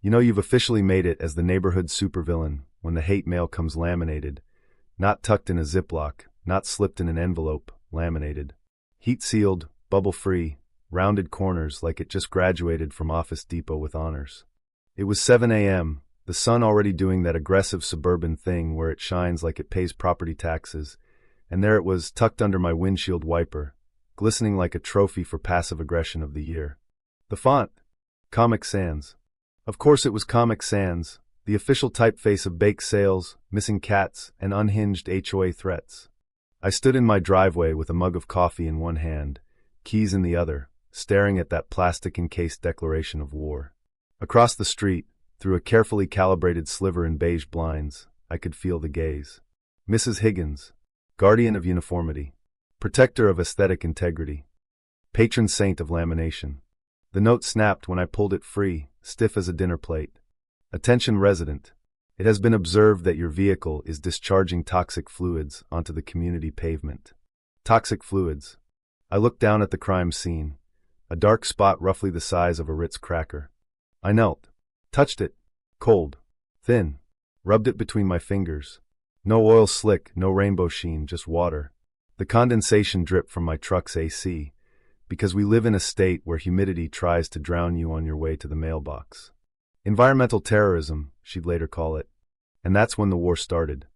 You know you've officially made it as the neighborhood supervillain when the hate mail comes laminated, not tucked in a Ziploc, not slipped in an envelope, laminated. Heat-sealed, bubble-free, rounded corners like it just graduated from Office Depot with honors. It was 7 a.m., the sun already doing that aggressive suburban thing where it shines like it pays property taxes, and there it was tucked under my windshield wiper, glistening like a trophy for passive aggression of the year. The font? Comic Sans. Of course it was Comic Sans, the official typeface of bake sales, missing cats, and unhinged HOA threats. I stood in my driveway with a mug of coffee in one hand, keys in the other, staring at that plastic-encased declaration of war. Across the street, through a carefully calibrated sliver in beige blinds, I could feel the gaze. Mrs. Higgins, guardian of uniformity, protector of aesthetic integrity, patron saint of lamination. The note snapped when I pulled it free, stiff as a dinner plate. Attention resident. It has been observed that your vehicle is discharging toxic fluids onto the community pavement. Toxic fluids. I looked down at the crime scene, a dark spot roughly the size of a Ritz cracker. I knelt, touched it, cold, thin, rubbed it between my fingers. No oil slick, no rainbow sheen, just water. The condensation dripped from my truck's AC, because we live in a state where humidity tries to drown you on your way to the mailbox. Environmental terrorism, she'd later call it. And that's when the war started.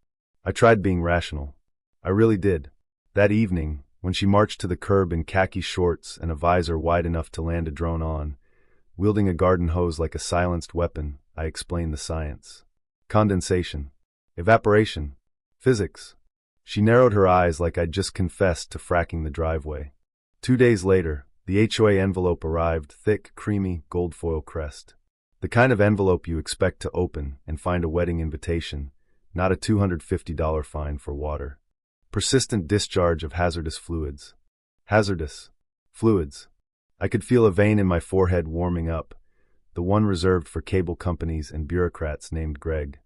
I tried being rational. I really did. That evening, when she marched to the curb in khaki shorts and a visor wide enough to land a drone on, wielding a garden hose like a silenced weapon, I explained the science. Condensation. Evaporation. Physics. She narrowed her eyes like I'd just confessed to fracking the driveway. 2 days later, the HOA envelope arrived, thick, creamy, gold foil crest. The kind of envelope you expect to open and find a wedding invitation, not a $250 fine for water. Persistent discharge of hazardous fluids. Hazardous fluids. I could feel a vein in my forehead warming up, the one reserved for cable companies and bureaucrats named Greg.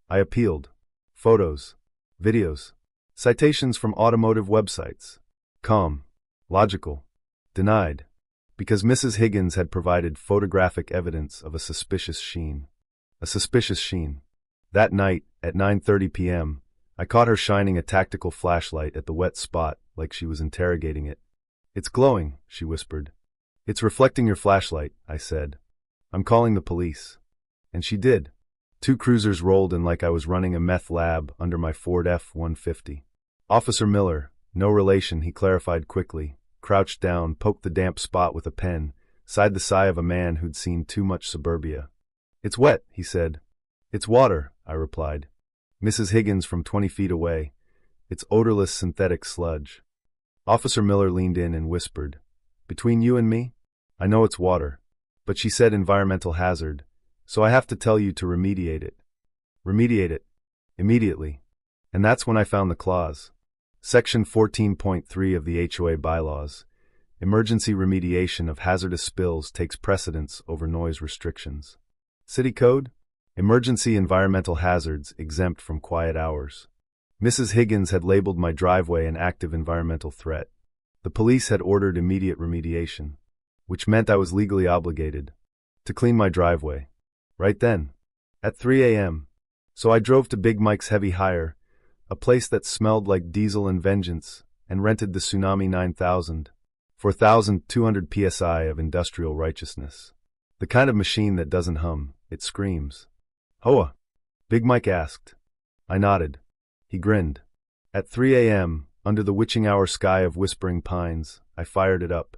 I appealed. Photos. Videos. Citations from automotive websites. Calm. Logical. Denied. Because Mrs. Higgins had provided photographic evidence of a suspicious sheen. A suspicious sheen. That night, at 9:30 p.m., I caught her shining a tactical flashlight at the wet spot like she was interrogating it. "It's glowing," she whispered. "It's reflecting your flashlight," I said. "I'm calling the police." And she did. 2 cruisers rolled in like I was running a meth lab under my Ford F-150. Officer Miller, no relation, he clarified quickly, crouched down, poked the damp spot with a pen, sighed the sigh of a man who'd seen too much suburbia. "It's wet," he said. "It's water," I replied. Mrs. Higgins from 20 feet away. "It's odorless synthetic sludge." Officer Miller leaned in and whispered, "Between you and me, I know it's water, but she said environmental hazard, so I have to tell you to remediate it." Remediate it. Immediately. And that's when I found the clause. Section 14.3 of the HOA bylaws. Emergency remediation of hazardous spills takes precedence over noise restrictions. City Code? Emergency environmental hazards exempt from quiet hours. Mrs. Higgins had labeled my driveway an active environmental threat. The police had ordered immediate remediation, which meant I was legally obligated to clean my driveway. Right then. At 3 a.m. So I drove to Big Mike's Heavy Hire, a place that smelled like diesel and vengeance, and rented the Tsunami 9000, 4,200 psi of industrial righteousness. The kind of machine that doesn't hum, it screams. "Hoa?" Big Mike asked. I nodded. He grinned. At 3 a.m., under the witching hour sky of whispering pines, I fired it up.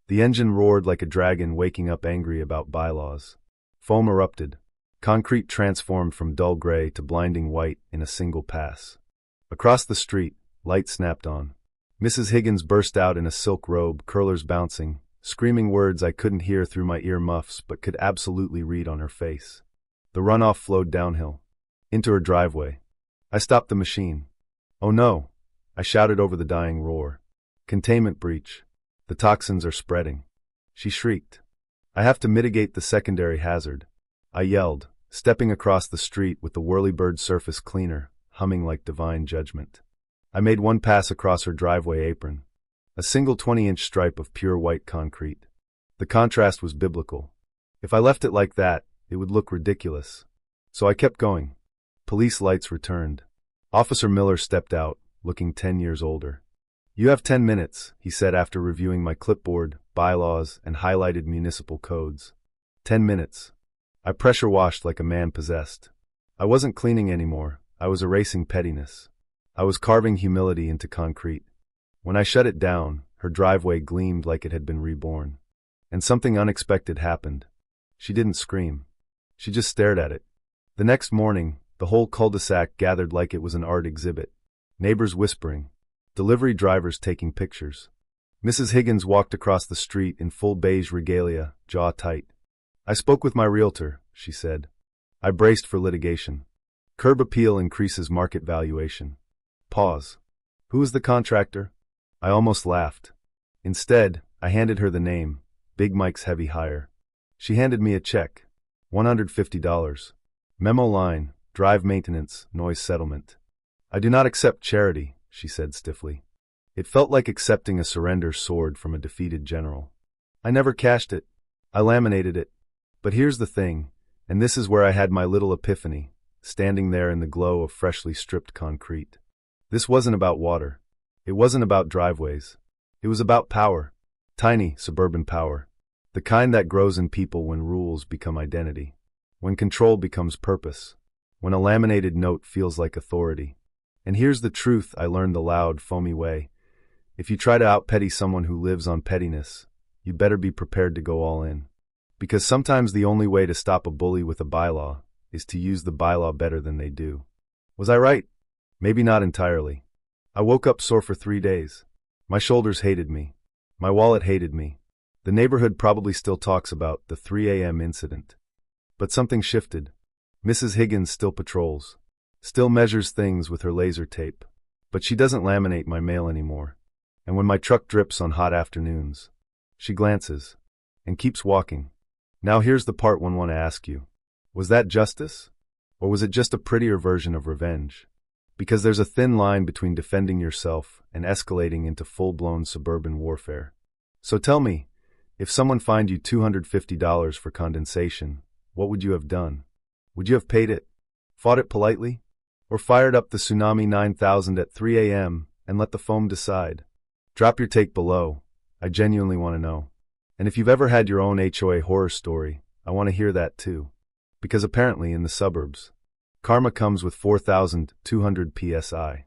The engine roared like a dragon waking up angry about bylaws. Foam erupted. Concrete transformed from dull gray to blinding white in a single pass. Across the street, light snapped on. Mrs. Higgins burst out in a silk robe, curlers bouncing, screaming words I couldn't hear through my ear muffs but could absolutely read on her face. The runoff flowed downhill, into her driveway. I stopped the machine. "Oh no," I shouted over the dying roar. "Containment breach. The toxins are spreading." She shrieked. "I have to mitigate the secondary hazard," I yelled, stepping across the street with the whirlybird surface cleaner, humming like divine judgment. I made one pass across her driveway apron. A single 20-inch stripe of pure white concrete. The contrast was biblical. If I left it like that, It would look ridiculous. So I kept going. Police lights returned. Officer Miller stepped out, looking 10 years older. "You have 10 minutes, he said after reviewing my clipboard, bylaws, and highlighted municipal codes. 10 minutes. I pressure washed like a man possessed. I wasn't cleaning anymore, I was erasing pettiness. I was carving humility into concrete. When I shut it down, her driveway gleamed like it had been reborn. And something unexpected happened. She didn't scream. She just stared at it. The next morning, the whole cul-de-sac gathered like it was an art exhibit. Neighbors whispering. Delivery drivers taking pictures. Mrs. Higgins walked across the street in full beige regalia, jaw tight. "I spoke with my realtor," she said. I braced for litigation. Curb appeal increases market valuation. Pause. "Who is the contractor?" I almost laughed. Instead, I handed her the name, Big Mike's Heavy Hire. She handed me a check. $150. Memo line, drive maintenance, noise settlement. "I do not accept charity," she said stiffly. It felt like accepting a surrender sword from a defeated general. I never cashed it. I laminated it. But here's the thing, and this is where I had my little epiphany, standing there in the glow of freshly stripped concrete. This wasn't about water. It wasn't about driveways. It was about power. Tiny, suburban power. The kind that grows in people when rules become identity. When control becomes purpose. When a laminated note feels like authority. And here's the truth I learned the loud, foamy way. If you try to out-petty someone who lives on pettiness, you better be prepared to go all in. Because sometimes the only way to stop a bully with a bylaw is to use the bylaw better than they do. Was I right? Maybe not entirely. I woke up sore for 3 days. My shoulders hated me. My wallet hated me. The neighborhood probably still talks about the 3 a.m. incident. But something shifted. Mrs. Higgins still patrols. Still measures things with her laser tape. But she doesn't laminate my mail anymore. And when my truck drips on hot afternoons, she glances and keeps walking. Now here's the part one want to ask you. Was that justice? Or was it just a prettier version of revenge? Because there's a thin line between defending yourself and escalating into full-blown suburban warfare. So tell me, if someone fined you $250 for condensation, what would you have done? Would you have paid it? Fought it politely? Or fired up the Tsunami 9000 at 3 a.m. and let the foam decide? Drop your take below. I genuinely want to know. And if you've ever had your own HOA horror story, I want to hear that too. Because apparently in the suburbs, karma comes with 4,200 psi.